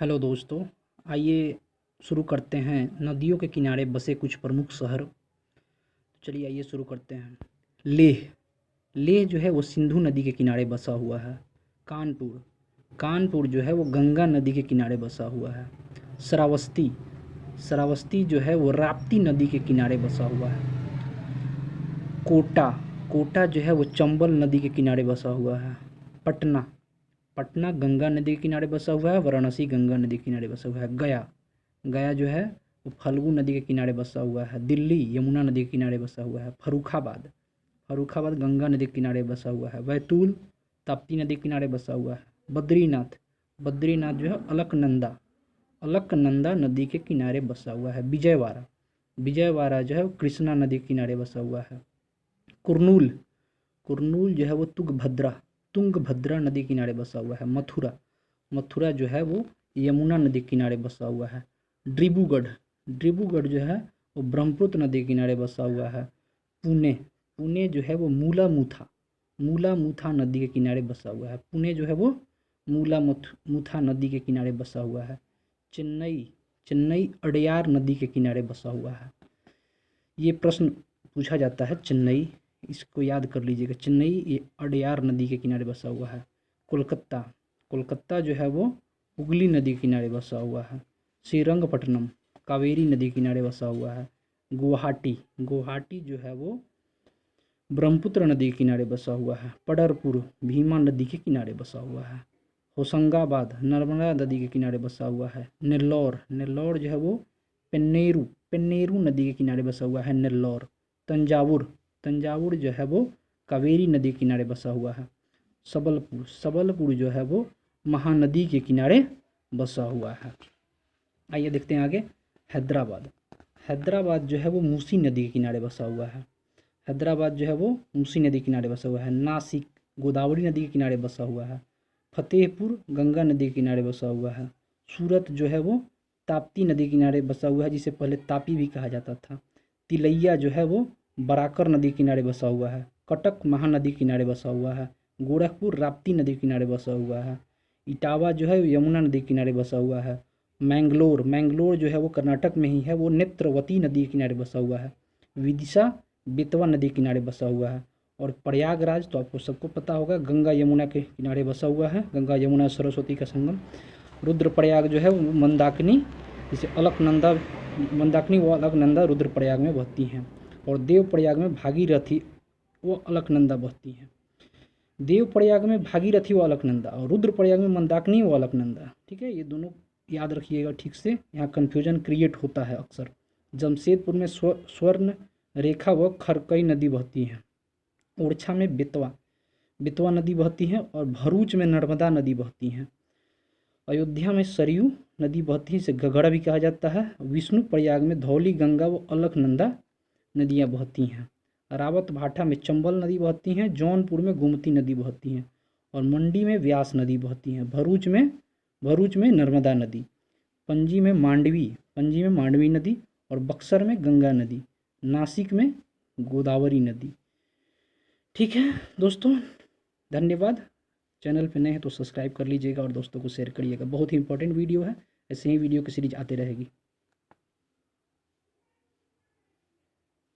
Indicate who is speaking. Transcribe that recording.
Speaker 1: Hello दोस्तों, आइए शुरू करते हैं नदियों के किनारे बसे कुछ प्रमुख शहर। चलिए आइए शुरू करते हैं। लेह। लेह जो है वो सिंधु नदी के किनारे बसा हुआ है। कानपुर। कानपुर जो है वो गंगा नदी के किनारे बसा हुआ है। श्रावस्ती। श्रावस्ती जो है वो राप्ती नदी के किनारे बसा हुआ है। कोटा। कोटा जो है वो चंबल नदी के किनारे बसा हुआ है। पटना। पटना गंगा नदी के किनारे बसा हुआ है। वाराणसी गंगा नदी के किनारे बसा हुआ है। गया। गया जो है वो फल्गु नदी के किनारे बसा हुआ है। दिल्ली यमुना नदी के किनारे बसा हुआ है। फर्रुखाबाद। फर्रुखाबाद गंगा नदी के किनारे बसा हुआ है। बैतूल ताप्ती नदी के किनारे बसा हुआ है। बद्रीनाथ। बद्रीनाथ जो है अलकनंदा। अलकनंदा नदी के किनारे बसा हुआ है। विजयवाड़ा। विजयवाड़ा जो है वो कृष्णा नदी के किनारे बसा हुआ है। कुरनूल। कुरनूल जो है वो तुंगभद्रा नदी किनारे बसा हुआ है। मथुरा। मथुरा जो है वो यमुना नदी किनारे बसा हुआ है। डिब्रूगढ़। डिब्रूगढ़ जो है वो ब्रह्मपुत्र नदी किनारे बसा हुआ है। पुणे। पुणे जो है वो मूला नदी के किनारे बसा हुआ है। पुणे जो है वो मूथा नदी के किनारे बसा हुआ है। चेन्नई। चेन्नई अड़यार नदी के किनारे बसा हुआ है। ये प्रश्न पूछा जाता है चेन्नई, इसको याद कर लीजिएगा। चेन्नई ये अड़यार नदी के किनारे बसा हुआ है। कोलकाता। कोलकाता जो है वो हुगली नदी के किनारे बसा हुआ है। श्रीरंगपट्टनम कावेरी नदी के किनारे बसा हुआ है। गुवाहाटी। गुवाहाटी जो है वो ब्रह्मपुत्र नदी के किनारे बसा हुआ है। पडरपुर भीमा नदी के किनारे बसा हुआ है। होशंगाबाद नर्मदा नदी के किनारे बसा हुआ है। नेल्लौर। नेल्लौर जो है वो पेन्नेरू नदी के किनारे बसा हुआ है। नेल्लौर। तंजावुर। तंजावुर जो है वो कावेरी नदी के किनारे बसा हुआ है। सबलपुर। सबलपुर जो है वो महानदी के किनारे बसा हुआ है। आइए देखते हैं आगे। हैदराबाद। हैदराबाद जो है वो मूसी नदी के किनारे बसा हुआ है। हैदराबाद जो है वो मूसी नदी के किनारे बसा हुआ है। नासिक गोदावरी नदी के किनारे बसा हुआ है। फतेहपुर गंगा नदी के किनारे बसा हुआ है। सूरत जो है वो ताप्ती नदी के किनारे बसा हुआ है, जिसे पहले तापी भी कहा जाता था। तिलैया जो है वो बराकर नदी के किनारे बसा हुआ है। कटक महानदी के किनारे बसा हुआ है। गोरखपुर राप्ती नदी के किनारे बसा हुआ है। इटावा जो है यमुना नदी के किनारे बसा हुआ है। मैंगलोर जो है वो कर्नाटक में ही है, वो नेत्रवती नदी के किनारे बसा हुआ है। विदिशा बेतवा नदी के किनारे बसा हुआ है। और प्रयागराज तो आपको सबको पता होगा, गंगा यमुना के किनारे बसा हुआ है। गंगा यमुना सरस्वती का संगम। रुद्रप्रयाग जो है वो मंदाकिनी, जिसे अलकनंदा मंदाकिनी व अलकनंदा रुद्रप्रयाग में बहती हैं। और देवप्रयाग में भागीरथी वो अलकनंदा बहती हैं। देवप्रयाग में भागीरथी व अलकनंदा और रुद्रप्रयाग में मंदाकिनी व अलकनंदा। ठीक है, ये दोनों याद रखिएगा ठीक से, यहाँ कन्फ्यूजन क्रिएट होता है अक्सर। जमशेदपुर में स्वर्ण रेखा व खरकई नदी बहती हैं। ओरछा में बेतवा नदी बहती है। और भरूच में नर्मदा नदी बहती हैं। अयोध्या में सरयू नदी बहती है, इसे घगड़ा भी कहा जाता है। विष्णु प्रयाग में धौली गंगा व अलकनंदा नदियाँ बहती हैं। रावत भाटा में चंबल नदी बहती हैं। जौनपुर में गोमती नदी बहती हैं। और मंडी में व्यास नदी बहती हैं। भरूच में नर्मदा नदी। पणजी में मांडवी नदी। और बक्सर में गंगा नदी। नासिक में गोदावरी नदी। ठीक है दोस्तों, धन्यवाद। चैनल पे नए हैं तो सब्सक्राइब कर लीजिएगा और दोस्तों को शेयर करिएगा। बहुत ही इंपॉर्टेंट वीडियो है, ऐसे ही वीडियो की सीरीज आते रहेगी।